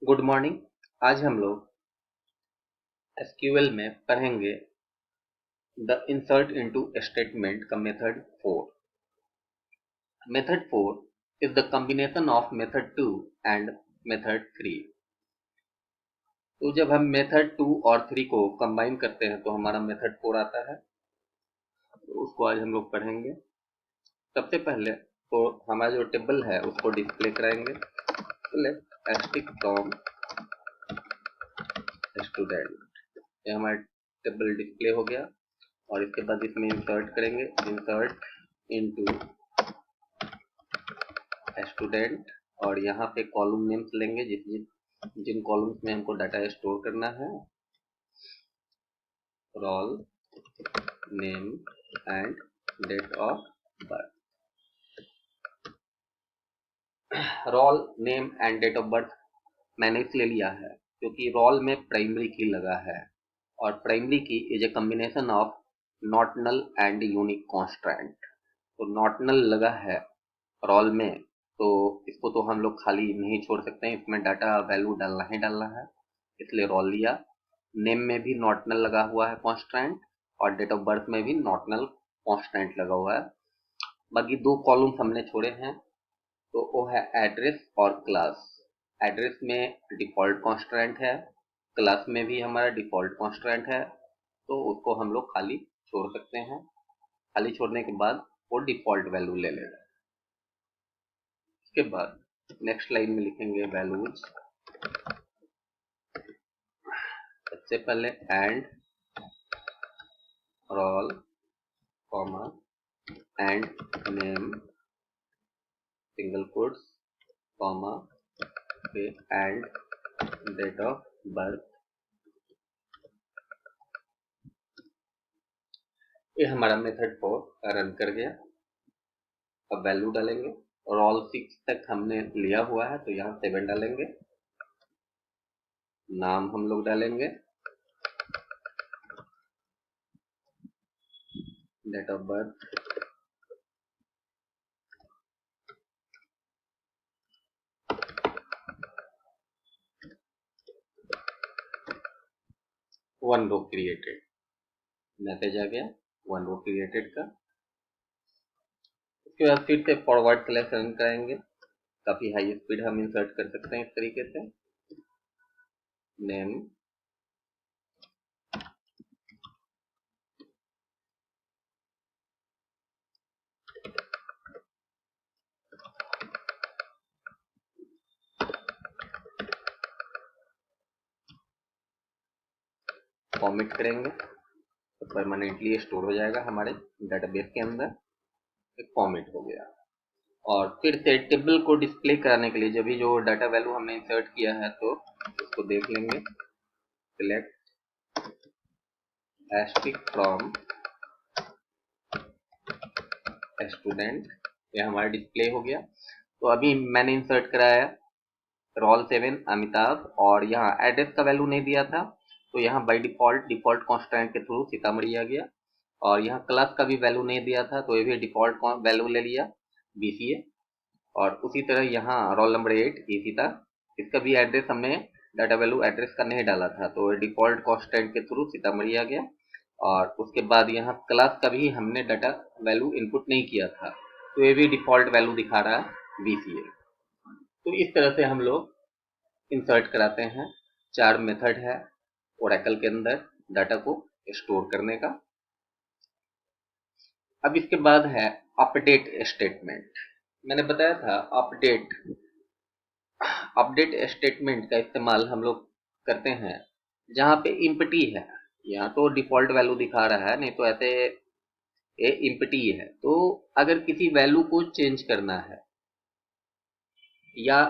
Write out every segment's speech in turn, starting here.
Good morning. आज हम लोग एसक्यूएल में पढ़ेंगे द इंसर्ट इनटू स्टेटमेंट का method 4। Method 4 is the combination of method 2 and method 3। तो जब हम मेथड 2 और 3 को कंबाइन करते हैं तो हमारा मेथड 4 आता है। तो उसको आज हम लोग पढ़ेंगे। सबसे पहले तो हमारा जो टेबल है उसको डिस्प्ले कराएंगे। एस्टिक फ्रॉम स्टूडेंट, ये हमारा टेबल डिस्प्ले हो गया। और इसके बाद इसमें इंसर्ट करेंगे, इंसर्ट इनटू स्टूडेंट। और यहाँ पे कॉलम नेम्स लेंगे जिन कॉलम्स में हमको डाटा स्टोर करना है। Roll name and date of birth. Roll name and date of birth मैंने इसलिए लिया है क्योंकि रोल में प्राइमरी की लगा है और primary key is a combination of not null and unique constant. तो नॉट नल लगा है रोल में, तो इसको तो हम लोग खाली नहीं छोड़ सकते हैं, इसमें डाटा वैल्यू डालना ही डालना है, इसलिए रोल लिया। नेम में भी नॉट नल लगा हुआ है कांस्टेंट, और डेट ऑफ बर्थ में भी नॉट नल कांस्टेंट लगा हुआ है। बाकी दो कॉलम्स हमने छोड़े हैं, तो वो है एड्रेस और क्लास। एड्रेस में डिफॉल्ट कांस्टेंट है, क्लास में भी हमारा डिफॉल्ट कांस्टेंट है, तो उसको हम लोग खाली छोड़ सकते हैं। खाली छोड़ने के बाद वो डिफॉल्ट वैल्यू ले लेगा। इसके बाद नेक्स्ट लाइन में लिखेंगे वैल्यूज। सबसे पहले and roll comma and name single quotes comma पे एंड डेट ऑफ बर्थ। ये हमारा मेथड 4 रन कर गया। अब वैल्यू डालेंगे। रोल 6 तक हमने लिया हुआ है तो यहाँ 7 डालेंगे। नाम हम लोग डालेंगे, date of birth, one row created, message आ गया वन रो क्रिएटेड का। उसके बाद फिर से फॉरवर्ड स्लैश रन कराएंगे। काफी हाई स्पीड हम इंसर्ट कर सकते हैं इस तरीके से। नेम फॉर्मेट करेंगे तो परमानेंटली स्टोर हो जाएगा हमारे डेटाबेस के अंदर। एक फॉर्मेट हो गया। और फिर से टेबल को डिस्प्ले कराने के लिए जब भी जो डाटा वैल्यू हमने इंसर्ट किया है तो उसको देख लेंगे। सिलेक्ट एस्टिक फ्रॉम स्टूडेंट, ये हमारा डिस्प्ले हो गया। तो अभी मैंने इंसर्ट कराया रोल 7 अमिताभ, और यहाँ एड्रेस का वैल्यू नहीं दिया था तो यहाँ बाय डिफॉल्ट कांस्टेंट के थ्रू सीतामढ़ी आ गया। और यहाँ क्लास का भी वैल्यू नहीं दिया था तो ये भी डिफॉल्ट वैल्यू ले लिया बीसीए। और उसी तरह यहाँ रोल नंबर 8 इसी था, इसका भी एड्रेस हमने डाटा वैल्यू एड्रेस का नहीं डाला था तो डिफॉल्ट कांस्टेंट के थ्रू सीतामढ़ी आ गया। और उसके बाद यहाँ क्लास का भी हमने डाटा वैल्यू इनपुट नहीं किया था तो ये भी डिफॉल्ट वैल्यू दिखा रहा है बीसीए। तो इस तरह से हम लोग इंसर्ट कराते हैं। 4 मेथड है ओरेकल के अंदर डाटा को स्टोर करने का। अब इसके बाद है अपडेट स्टेटमेंट। मैंने बताया था अपडेट स्टेटमेंट का इस्तेमाल हम लोग करते हैं जहाँ पे इम्पटी है। यहाँ तो डिफॉल्ट वैल्यू दिखा रहा है, नहीं तो ऐसे ये इम्पटी है। तो अगर किसी वैल्यू को चेंज करना है या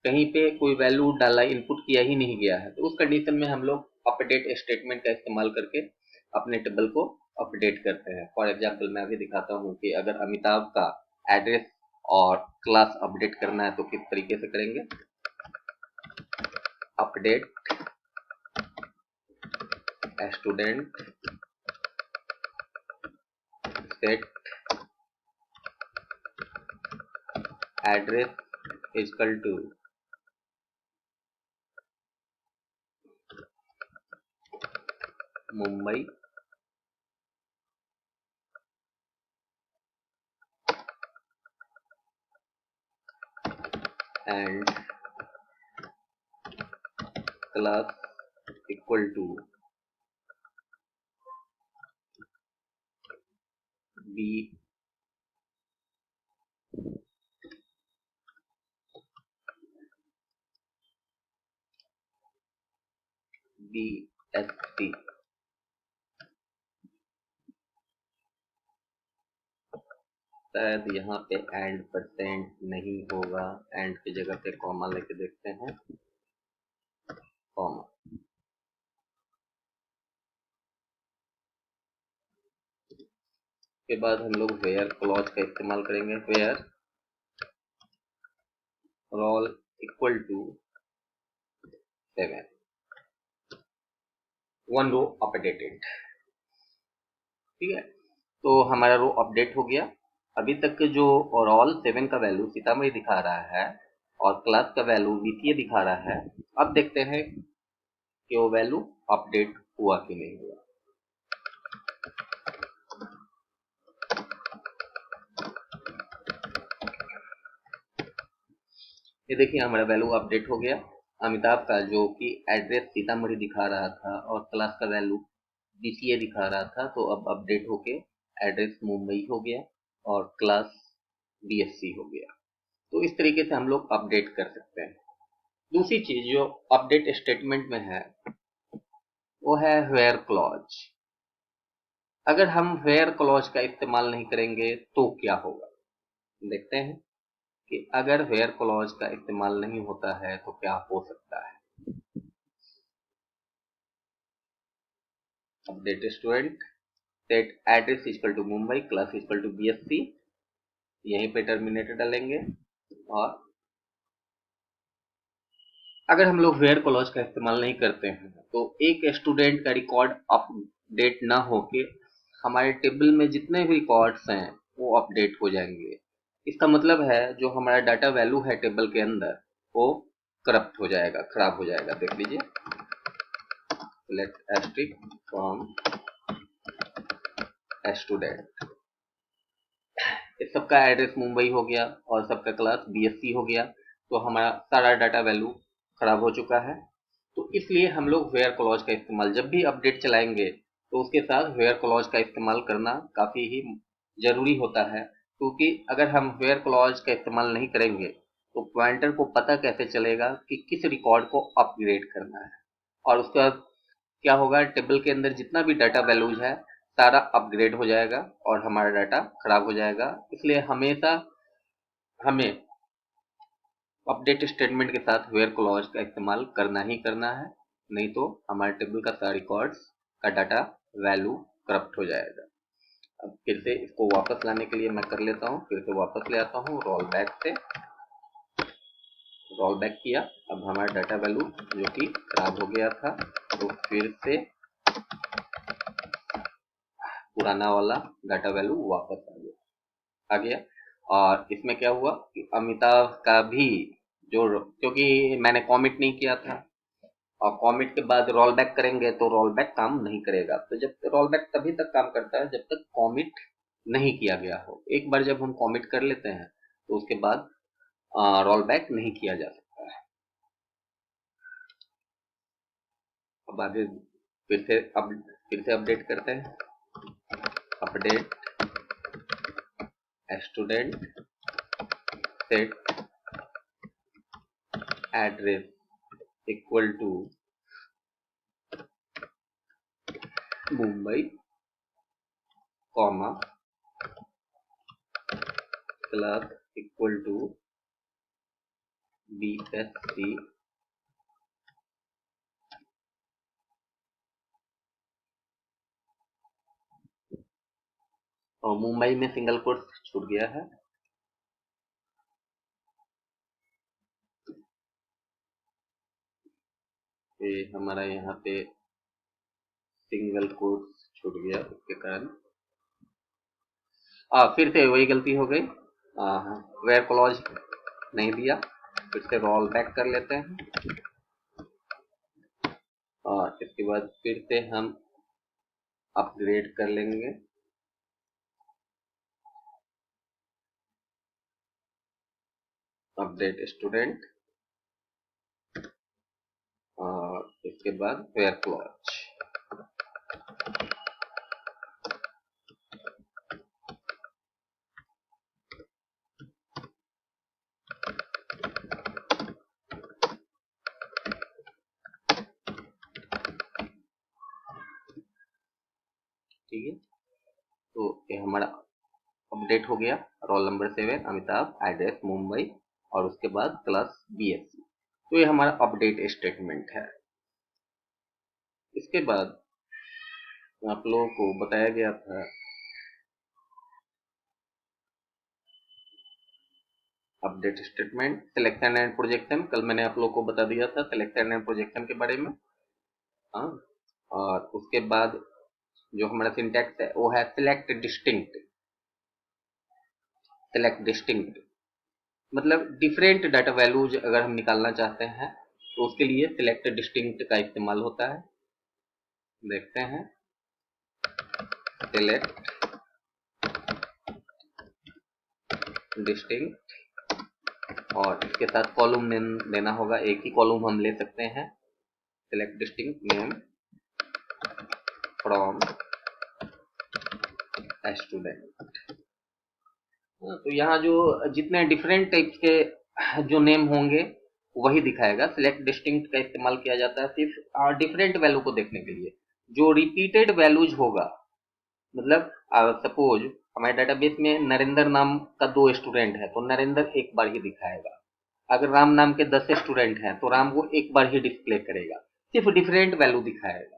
कहीं पे कोई वैल्यू डाला इनपुट किया ही नहीं गया है तो उस कंडीशन में हम लोग अपडेट स्टेटमेंट का इस्तेमाल करके अपने टेबल को अपडेट करते हैं। फॉर एग्जांपल मैं अभी दिखाता हूँ कि अगर अमिताभ का एड्रेस और क्लास अपडेट करना है तो किस तरीके से करेंगे। Update student set address equal to Mumbai and class equal to B BSC। शायद यहाँ पे एंड परसेंट नहीं होगा, एंड की जगह पे कॉमा लेके देखते हैं, कॉमा। के बाद हम लोग वेयर क्लॉज का इस्तेमाल करेंगे। Where roll equal to 7, 1 row updated. ठीक है, तो हमारा रो अपडेट हो गया। अभी तक के जो रोल 7 का वैल्यू सीतामढ़ी दिखा रहा है और क्लास का वैल्यू बीसीए दिखा रहा है। अब देखते हैं कि वो वैल्यू अपडेट हुआ कि नहीं हुआ। ये देखिए हमारा वैल्यू अपडेट हो गया। अमिताभ का जो कि एड्रेस सीतामढ़ी दिखा रहा था और क्लास का वैल्यू बीसीए दिखा रहा था, तो अब अपडेट होके एड्रेस मुंबई हो गया और क्लास बीएससी हो गया। तो इस तरीके से हम लोग अपडेट कर सकते हैं। दूसरी चीज जो अपडेट स्टेटमेंट में है वो है वेयर क्लॉज। अगर हम वेयर क्लॉज का इस्तेमाल नहीं करेंगे तो क्या होगा, देखते हैं कि अगर वेयर क्लॉज का इस्तेमाल नहीं होता है तो क्या हो सकता है। Update student set address equal to Mumbai, class equal to BSc, यहीं पे टर्मिनेटर डालेंगे। और अगर हम लोग वेयर क्लॉज का इस्तेमाल नहीं करते हैं तो एक स्टूडेंट का रिकॉर्ड अपडेट ना होके हमारे टेबल में जितने भी रिकॉर्ड्स हैं वो अपडेट हो जाएंगे। इसका मतलब है जो हमारा डाटा वैल्यू है टेबल के अंदर वो करप्ट हो जाएगा, खराब हो जाएगा। देख लीजिए, सेलेक्ट एस्ट्रिक फ्रॉम स्टूडेंट, इस सबका एड्रेस मुंबई हो गया और सबका क्लास बीएससी हो गया, तो हमारा सारा डाटा वैल्यू खराब हो चुका है। तो इसलिए हम लोग वेयर क्लॉज का इस्तेमाल जब भी अपडेट चलाएंगे तो उसके साथ वेयर क्लॉज का इस्तेमाल करना काफ़ी ही ज़रूरी होता है, क्योंकि अगर हम वेयर क्लॉज का इस्तेमाल नहीं करेंगे तो पॉइंटर को पता कैसे चलेगा कि किस रिकॉर्ड को अपग्रेड करना है। और उसका क्या होगा, टेबल के अंदर जितना भी डाटा वैल्यूज है सारा अपग्रेड हो जाएगा और हमारा डाटा खराब हो जाएगा। इसलिए हमेशा हमें अपडेट स्टेटमेंट के साथ वेयर क्लॉज का इस्तेमाल करना ही करना है, नहीं तो हमारे टेबल का सारा रिकॉर्ड्स का डाटा वैल्यू करप्ट हो जाएगा। अब फिर से इसको वापस लाने के लिए मैं कर लेता हूँ, फिर से वापस ले आता हूँ रोल बैक से, रोल बैक किया। अब हमारा डाटा वैल्यू जो कि खराब हो गया था तो फिर से पुराना वाला डाटा वैल्यू वापस आ गया। और इसमें क्या हुआ कि अमिताभ का भी जो, क्योंकि मैंने कॉमिट नहीं किया था और कॉमिट के बाद रोल बैक करेंगे तो रोल बैक काम नहीं करेगा। तो जब रोल बैक तभी तक काम करता है जब तक कॉमिट नहीं किया गया हो। एक बार जब हम कॉमिट कर लेते हैं तो उसके बाद रोल बैक नहीं किया जा सकता है। अब आगे फिर से अपडेट करते हैं। Update student set address equal to Mumbai comma class equal to BSc और मुंबई में सिंगल कोट्स छूट गया है। ये हमारा यहाँ पे सिंगल कोट्स छूट गया, उसके कारण फिर से वही गलती हो गई, वेयर क्लॉज नहीं दिया। फिर से रोल बैक कर लेते हैं और इसके बाद फिर से हम अपग्रेड कर लेंगे। अपडेट स्टूडेंट और इसके बाद वेयर क्लॉज। ठीक है, तो ये हमारा अपडेट हो गया। Roll number 7 Amitabh, address Mumbai और उसके बाद क्लास BSc। तो ये हमारा अपडेट स्टेटमेंट है। इसके बाद आप लोगों को बताया गया था update statement, selection and projection. कल मैंने आप लोगों को बता दिया था सिलेक्शन एंड प्रोजेक्शन के बारे में। हाँ, और उसके बाद जो हमारा सिंटैक्स है वो है सिलेक्ट डिस्टिंक्ट। सिलेक्ट डिस्टिंक्ट मतलब डिफरेंट डाटा वैल्यूज अगर हम निकालना चाहते हैं तो उसके लिए सिलेक्ट डिस्टिंक्ट का इस्तेमाल होता है। देखते हैं, सिलेक्ट डिस्टिंक्ट और इसके साथ कॉलम नेम देना होगा। एक ही कॉलम हम ले सकते हैं। Select distinct name from student. तो यहाँ जो जितने डिफरेंट टाइप्स के जो नेम होंगे वही दिखाएगा। सिलेक्ट डिस्टिंक्ट का इस्तेमाल किया जाता है सिर्फ डिफरेंट वैल्यू को देखने के लिए। जो रिपीटेड वैल्यूज होगा, मतलब सपोज हमारे डाटाबेस में नरेंद्र नाम का 2 स्टूडेंट है तो नरेंद्र एक बार ही दिखाएगा। अगर राम नाम के 10 स्टूडेंट हैं तो राम को एक बार ही डिस्प्ले करेगा, सिर्फ डिफरेंट वैल्यू दिखाएगा।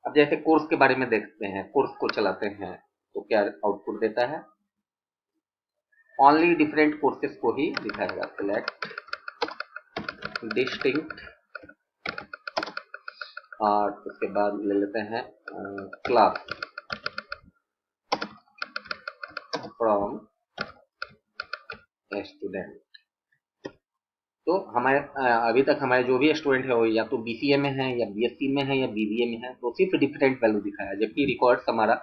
अब जैसे कोर्स के बारे में देखते हैं, कोर्स को चलाते हैं तो क्या आउटपुट देता है, ओनली डिफरेंट कोर्सेस को ही दिखाएगा। सिलेक्ट डिस्टिंक्ट और उसके बाद ले लेते हैं क्लास फ्रॉम स्टूडेंट। तो हमारे अभी तक हमारे जो भी स्टूडेंट है वो या तो BCA में है या BSc में है या BBA में है, तो सिर्फ डिफरेंट वैल्यू दिखाया। जबकि रिकॉर्ड्स हमारा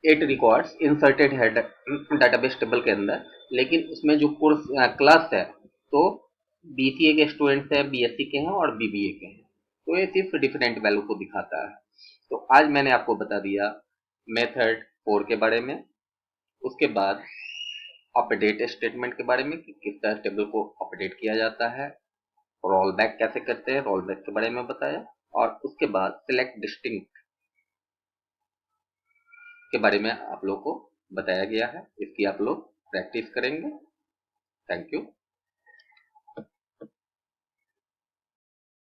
8 रिकॉर्ड्स इंसर्टेड है डाटाबेस टेबल के अंदर, लेकिन उसमें जो कोर्स क्लास है तो BCA के स्टूडेंट्स है, BSc के हैं और BBA के हैं, तो ये सिर्फ डिफरेंट वैल्यू को दिखाता है। तो आज मैंने आपको बता दिया मेथड 4 के बारे में, उसके बाद अपडेट स्टेटमेंट के बारे में कि किस तरह टेबल को अपडेट किया जाता है, रोल बैक कैसे करते हैं रोल बैक के बारे में बताया, और उसके बाद सिलेक्ट डिस्टिंक्ट के बारे में आप लोग को बताया गया है। इसकी आप लोग प्रैक्टिस करेंगे। Thank you.